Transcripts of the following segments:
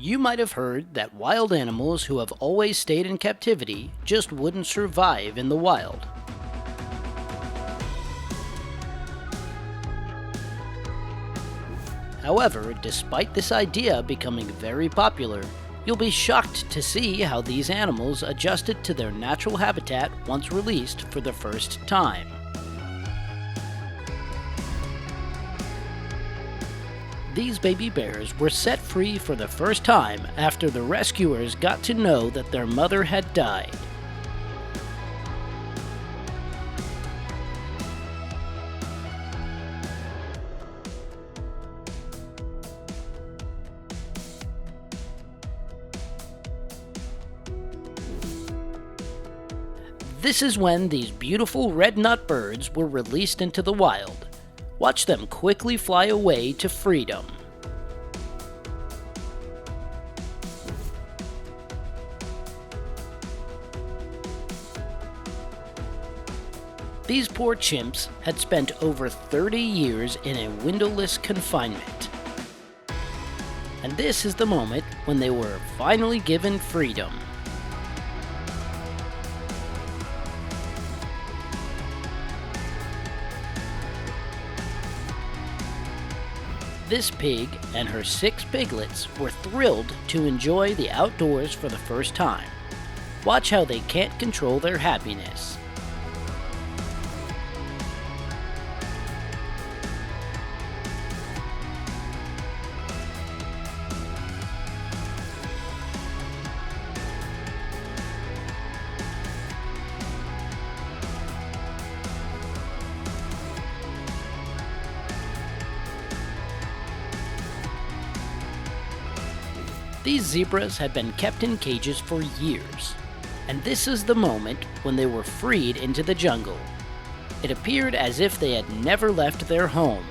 You might have heard that wild animals who have always stayed in captivity just wouldn't survive in the wild. However, despite this idea becoming very popular, you'll be shocked to see how these animals adjusted to their natural habitat once released for the first time. These baby bears were set free for the first time after the rescuers got to know that their mother had died. This is when these beautiful red-nut birds were released into the wild. Watch them quickly fly away to freedom. These poor chimps had spent over 30 years in a windowless confinement. And this is the moment when they were finally given freedom. This pig and her 6 piglets were thrilled to enjoy the outdoors for the first time. Watch how they can't control their happiness. These zebras had been kept in cages for years, and this is the moment when they were freed into the jungle. It appeared as if they had never left their home.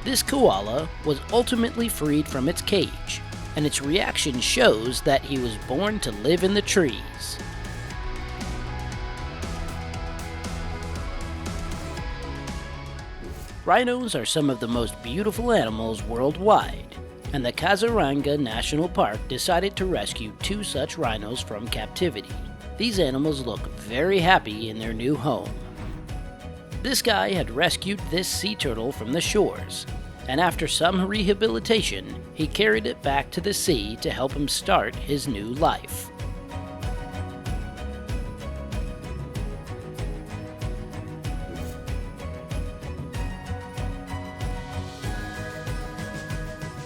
This koala was ultimately freed from its cage, and its reaction shows that he was born to live in the trees. Rhinos are some of the most beautiful animals worldwide, and the Kaziranga National Park decided to rescue 2 such rhinos from captivity. These animals look very happy in their new home. This guy had rescued this sea turtle from the shores, and after some rehabilitation, he carried it back to the sea to help him start his new life.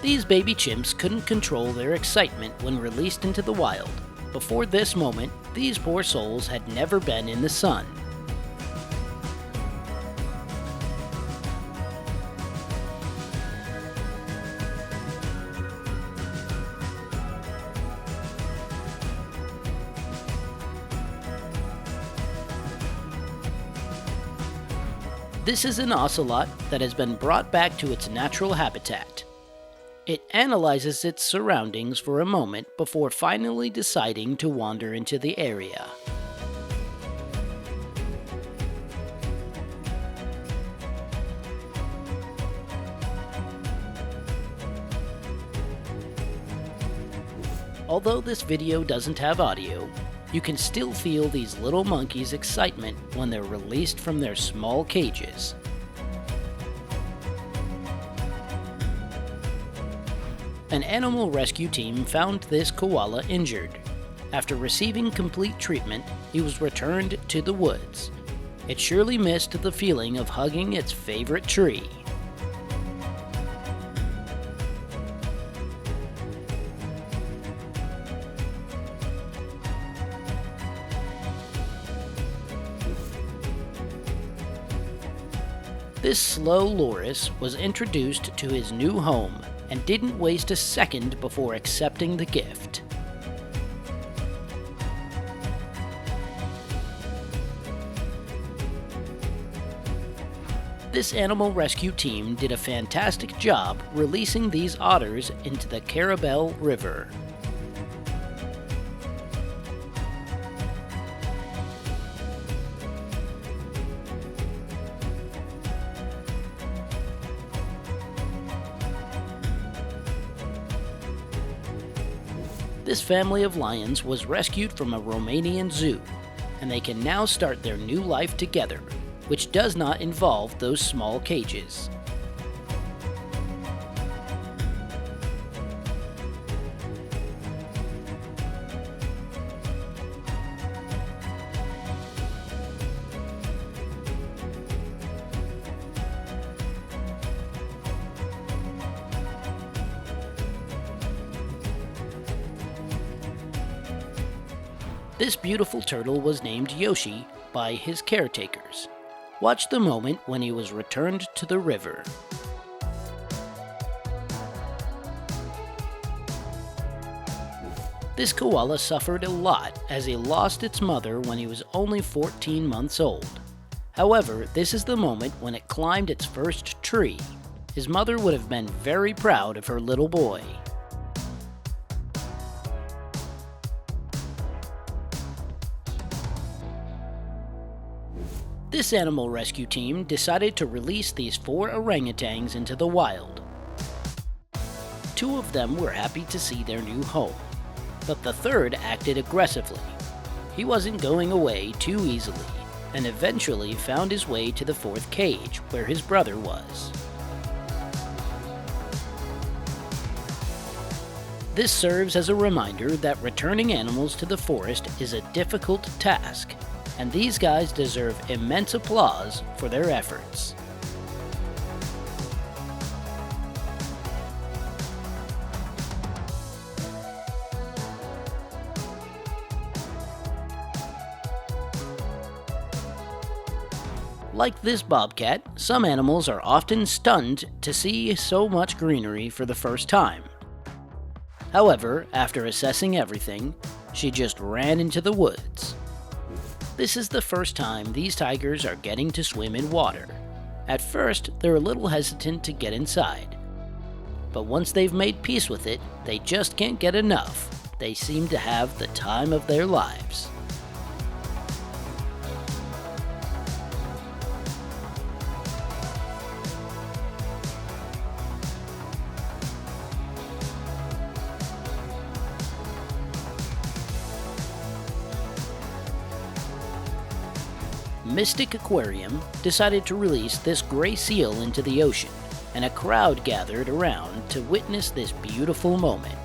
These baby chimps couldn't control their excitement when released into the wild. Before this moment, these poor souls had never been in the sun. This is an ocelot that has been brought back to its natural habitat. It analyzes its surroundings for a moment before finally deciding to wander into the area. Although this video doesn't have audio, you can still feel these little monkeys' excitement when they're released from their small cages. An animal rescue team found this koala injured. After receiving complete treatment, he was returned to the woods. It surely missed the feeling of hugging its favorite tree. This slow loris was introduced to his new home and didn't waste a second before accepting the gift. This animal rescue team did a fantastic job releasing these otters into the Carabel River. This family of lions was rescued from a Romanian zoo, and they can now start their new life together, which does not involve those small cages. This beautiful turtle was named Yoshi by his caretakers. Watch the moment when he was returned to the river. This koala suffered a lot as he lost its mother when he was only 14 months old. However, this is the moment when it climbed its first tree. His mother would have been very proud of her little boy. This animal rescue team decided to release these 4 orangutans into the wild. 2 of them were happy to see their new home, but the third acted aggressively. He wasn't going away too easily, and eventually found his way to the 4th cage, where his brother was. This serves as a reminder that returning animals to the forest is a difficult task, and these guys deserve immense applause for their efforts. Like this bobcat, some animals are often stunned to see so much greenery for the first time. However, after assessing everything, she just ran into the woods. This is the first time these tigers are getting to swim in water. At first, they're a little hesitant to get inside. But once they've made peace with it, they just can't get enough. They seem to have the time of their lives. Mystic Aquarium decided to release this gray seal into the ocean, and a crowd gathered around to witness this beautiful moment.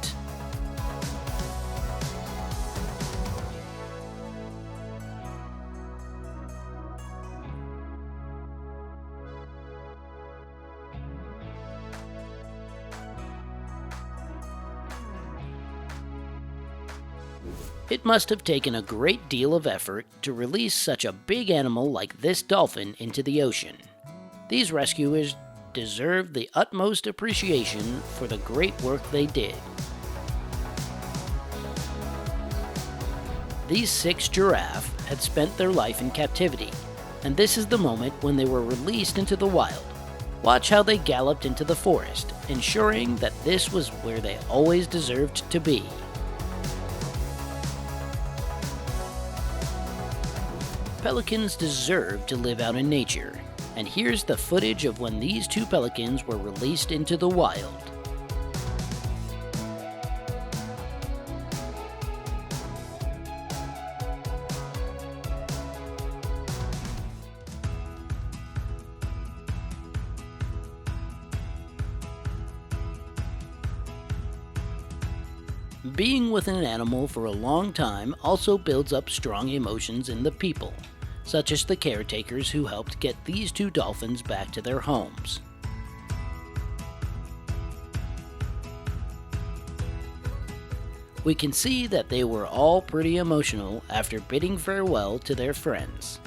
It must have taken a great deal of effort to release such a big animal like this dolphin into the ocean. These rescuers deserve the utmost appreciation for the great work they did. These 6 giraffes had spent their life in captivity, and this is the moment when they were released into the wild. Watch how they galloped into the forest, ensuring that this was where they always deserved to be. Pelicans deserve to live out in nature, and here's the footage of when these 2 pelicans were released into the wild. Being with an animal for a long time also builds up strong emotions in the people, such as the caretakers who helped get these 2 dolphins back to their homes. We can see that they were all pretty emotional after bidding farewell to their friends.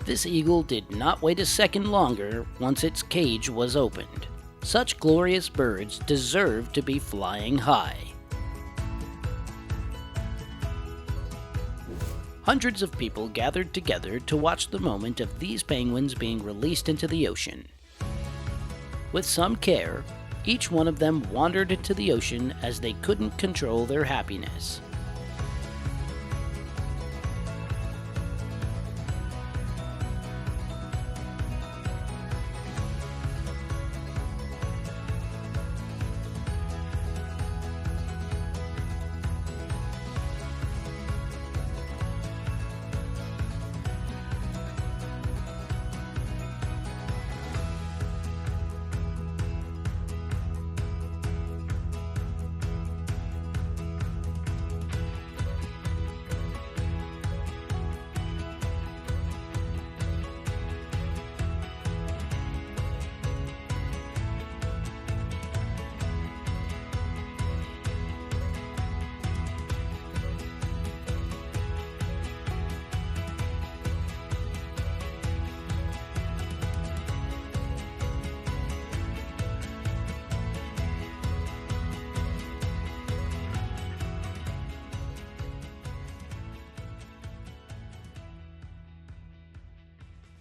This eagle did not wait a second longer once its cage was opened. Such glorious birds deserve to be flying high. Hundreds of people gathered together to watch the moment of these penguins being released into the ocean. With some care, each one of them wandered into the ocean as they couldn't control their happiness.